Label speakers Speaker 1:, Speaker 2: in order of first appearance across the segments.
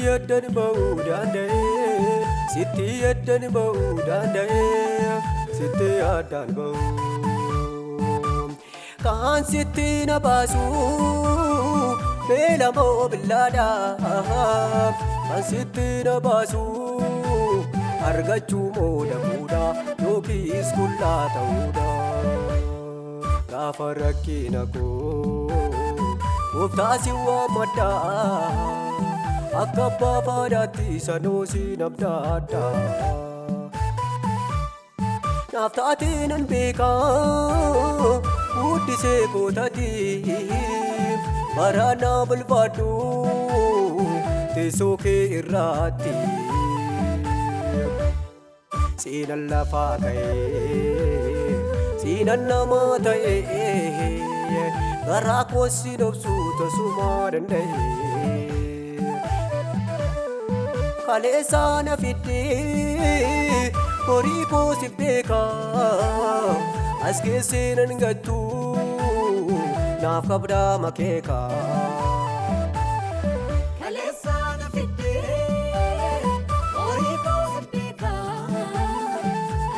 Speaker 1: yaddan ba'uu danda'e sitti yaddan ba'uu danda'e sitti yaddan ba'uu kan sitti na baasu beela moo billaadha kan sitti na baasu argachuu moo dhabuudha yookiis qullaa ta'uudha gaafa rakkina koo gooftaa si waammadha akka abbaa faadhaatti sanoo si nabdaadha naaf taatee nan beeka guddisee kootati maraanaa balfaadhu teessoo kee irraatti siinan lafaa ka'ee siinan namaa ta'ee garaa koo si dhobsuu tasumaa danda'e kaleessaa na fiddee horii koo si beeka as keessee nan gattu naaf qabdaa makeeka
Speaker 2: kaleessaa na fiddee horii koo si beeka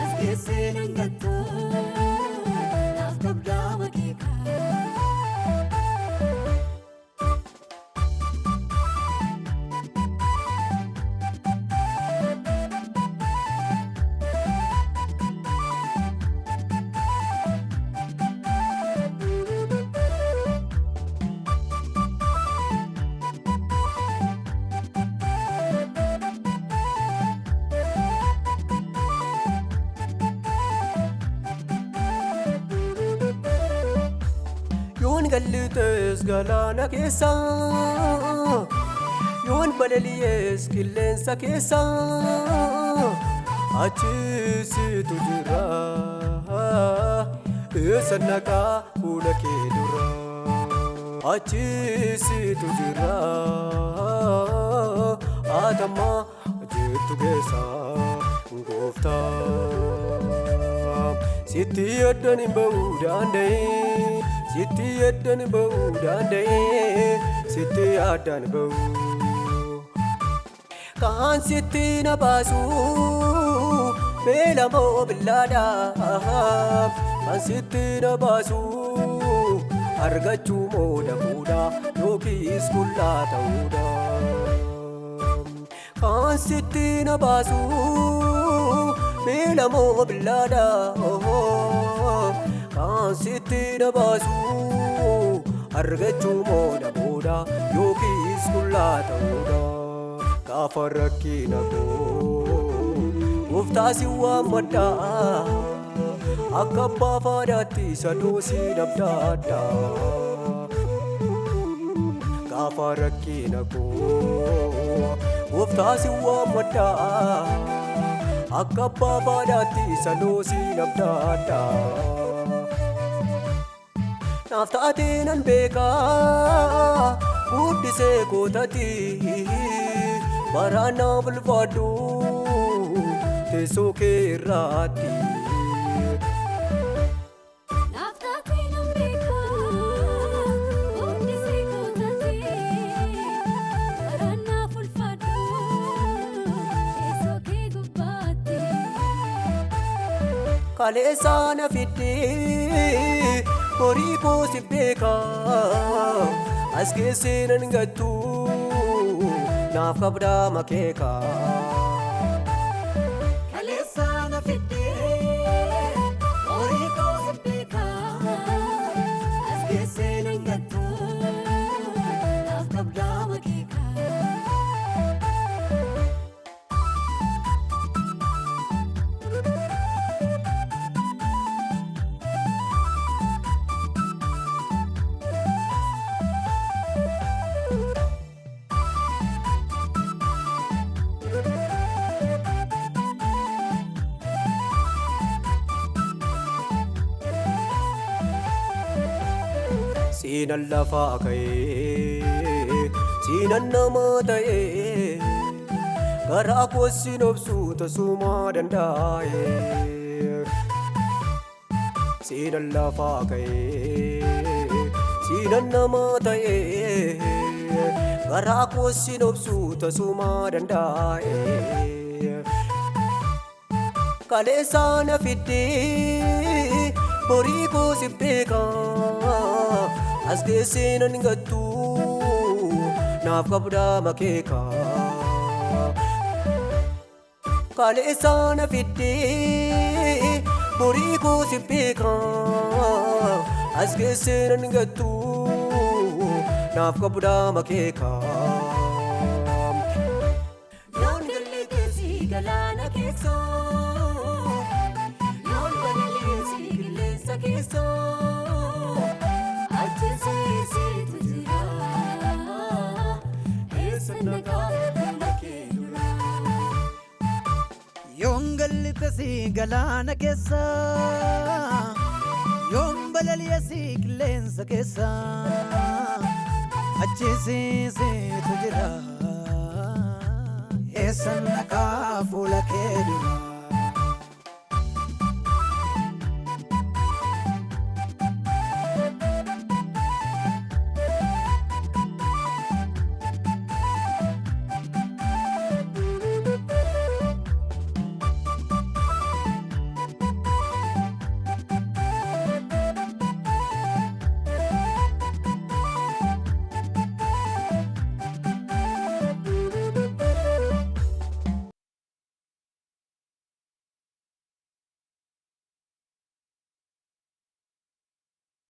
Speaker 2: as keessee nan gattu naaf qabdaa makeeka
Speaker 1: yoon gallites galaana keessa yoon balali'es qilleensa keessa achisitu jira eessa naqaa fuula kee dura achisitu jira atamma jettu keessa gooftaa sitti yaddan ba'uu danda'e sitti yaddan ba'uu danda'e sitti yaddan ba'uu kan sitti na baasu beela moo billaadha kan sitti na baasu argachuu moo dhabuudha yookiis qullaa ta'uudha kan sitti na baasu beela moo billaadha kan sitti na baasu argachuu moo dhabuudha yookiis qullaa ta'uudha gaafa rakkina koo gooftaa si waammadha akka abbaa faadhaatti sanoo si nabdaadha gaafa rakkina koo gooftaa si waammadha akka abbaa faadhaatti sanoo si nabdaadha naaf taatee nan beeka guddisee kootati maraanaa balfaadhu teessoo kee irraatti
Speaker 2: naaf taatee nan beeka guddisee kootati maraanaa balfaadhu teessoo kee gubbaatti
Speaker 1: kaleessaa na fiddee horii koo si beeka as keessee nan gattu naaf qabdaa makeeka
Speaker 2: kaleessaa na fiddee horii koo si beeka as keessee nan gattu naaf qabdaa makeeka
Speaker 1: siinan lafaa ka'ee siinan namaa ta'ee garaa koo si dhobsuu tasumaa danda'e siinan lafaa ka'ee siinan namaa ta'ee garaa koo sin obsuu tasumaa danda'e. Kaleessa na fiddee borii koo si beeka as geessee nan gattu naaf qabdaa makeeka. Kaleessa na fiddee borii koo si beeka as geessee nan gattu naaf qabdaa makeeka.
Speaker 2: Yoon gallee si galaana keessa yoon balali'e si qilleensa keessa ajjeesee siitu jira eessa nagaa fuula kee dura.
Speaker 3: Yoon gallee si galaana keessa yoon balali'e si qilleensa keessa ajjeesee siitu jira eessa nagaa fuula kee dura.